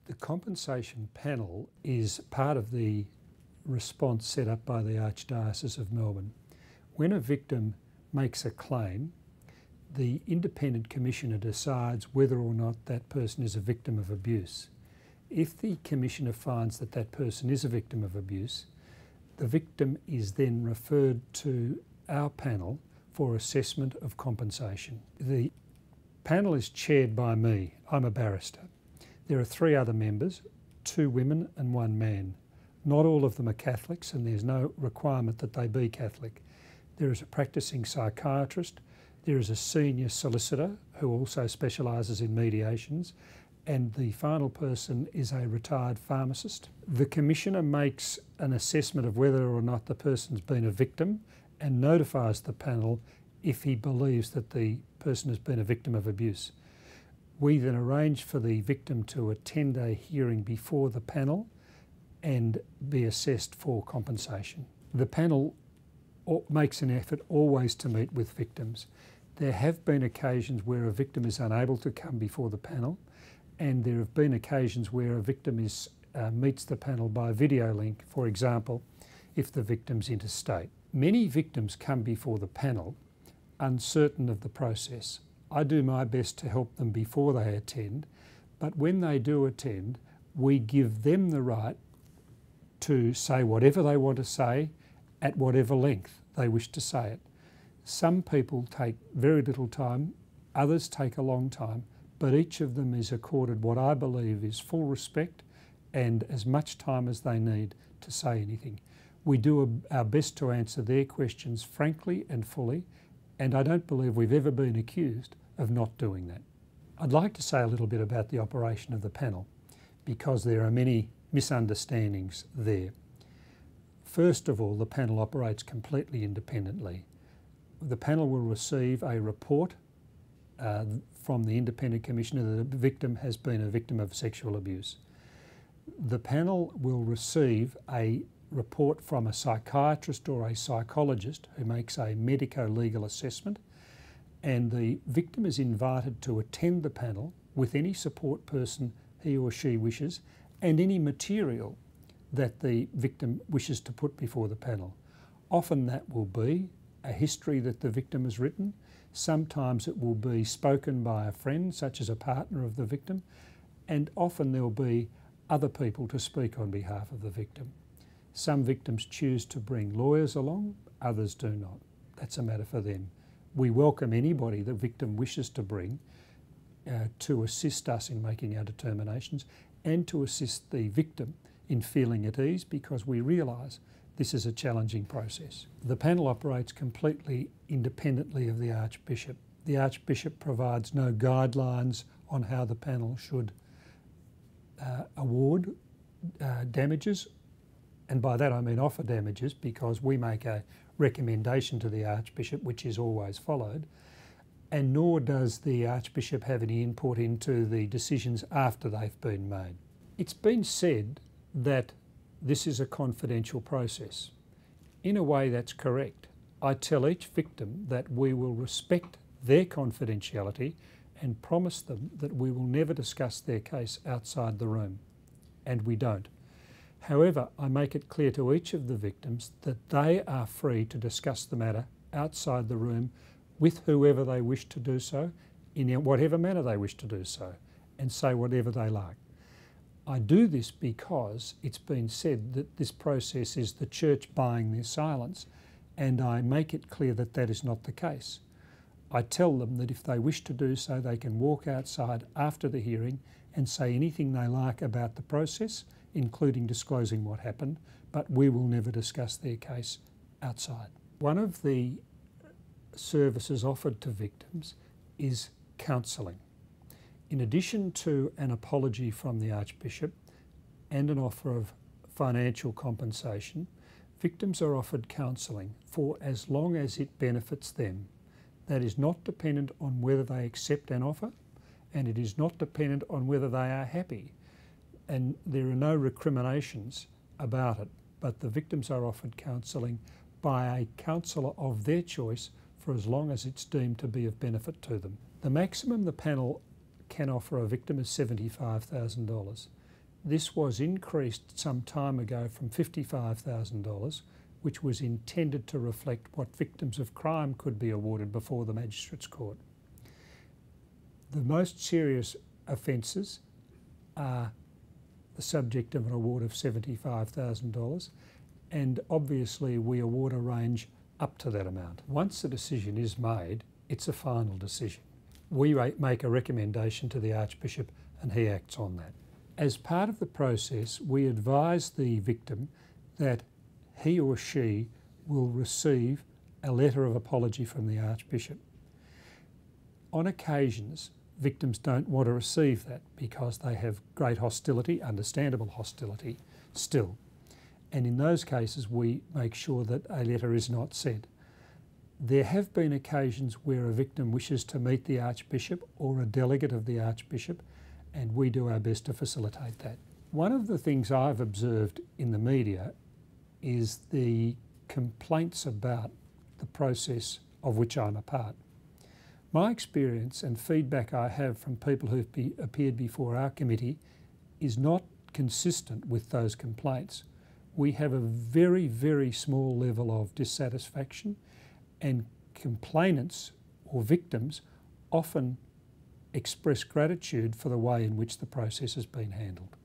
The compensation panel is part of the response set up by the Archdiocese of Melbourne. When a victim makes a claim, the independent commissioner decides whether or not that person is a victim of abuse. If the commissioner finds that that person is a victim of abuse, the victim is then referred to our panel for assessment of compensation. The panel is chaired by me. I'm a barrister. There are 3 other members, 2 women and 1 man. Not all of them are Catholics, and there's no requirement that they be Catholic. There is a practicing psychiatrist, there is a senior solicitor who also specialises in mediations, and the final person is a retired pharmacist. The commissioner makes an assessment of whether or not the person's been a victim and notifies the panel if he believes that the person has been a victim of abuse. We then arrange for the victim to attend a hearing before the panel and be assessed for compensation. The panel makes an effort always to meet with victims. There have been occasions where a victim is unable to come before the panel, and there have been occasions where a victim meets the panel by video link, for example, if the victim's interstate. Many victims come before the panel uncertain of the process. I do my best to help them before they attend, but when they do attend, we give them the right to say whatever they want to say at whatever length they wish to say it. Some people take very little time, others take a long time, but each of them is accorded what I believe is full respect and as much time as they need to say anything. We do our best to answer their questions frankly and fully, and I don't believe we've ever been accused of not doing that. I'd like to say a little bit about the operation of the panel, because there are many misunderstandings there. First of all, the panel operates completely independently. The panel will receive a report from the independent commissioner that the victim has been a victim of sexual abuse. The panel will receive a report from a psychiatrist or a psychologist who makes a medico-legal assessment, and the victim is invited to attend the panel with any support person he or she wishes and any material that the victim wishes to put before the panel. Often that will be a history that the victim has written. Sometimes it will be spoken by a friend, such as a partner of the victim, and often there will be other people to speak on behalf of the victim. Some victims choose to bring lawyers along, others do not. That's a matter for them. We welcome anybody the victim wishes to bring to assist us in making our determinations and to assist the victim in feeling at ease, because we realise this is a challenging process. The panel operates completely independently of the Archbishop. The Archbishop provides no guidelines on how the panel should award damages, and by that I mean offer damages, because we make a recommendation to the Archbishop which is always followed, and nor does the Archbishop have any input into the decisions after they've been made. It's been said that this is a confidential process. In a way that's correct. I tell each victim that we will respect their confidentiality and promise them that we will never discuss their case outside the room, and we don't. However, I make it clear to each of the victims that they are free to discuss the matter outside the room with whoever they wish to do so, in whatever manner they wish to do so, and say whatever they like. I do this because it's been said that this process is the church buying their silence, and I make it clear that that is not the case. I tell them that if they wish to do so, they can walk outside after the hearing and say anything they like about the process, including disclosing what happened, but we will never discuss their case outside. One of the services offered to victims is counselling. In addition to an apology from the Archbishop and an offer of financial compensation, victims are offered counselling for as long as it benefits them. That is not dependent on whether they accept an offer, and it is not dependent on whether they are happy. And there are no recriminations about it, but the victims are offered counselling by a counsellor of their choice for as long as it's deemed to be of benefit to them. The maximum the panel can offer a victim is $75,000. This was increased some time ago from $55,000, which was intended to reflect what victims of crime could be awarded before the Magistrates' Court. The most serious offences are the subject of an award of $75,000, and obviously we award a range up to that amount. Once a decision is made, it's a final decision. We make a recommendation to the Archbishop and he acts on that. As part of the process, we advise the victim that he or she will receive a letter of apology from the Archbishop. On occasions, victims don't want to receive that because they have great hostility, understandable hostility still. And in those cases, we make sure that a letter is not sent. There have been occasions where a victim wishes to meet the Archbishop or a delegate of the Archbishop, and we do our best to facilitate that. One of the things I've observed in the media is the complaints about the process of which I'm a part. My experience and feedback I have from people who've appeared before our committee is not consistent with those complaints. We have a very, very small level of dissatisfaction, and complainants or victims often express gratitude for the way in which the process has been handled.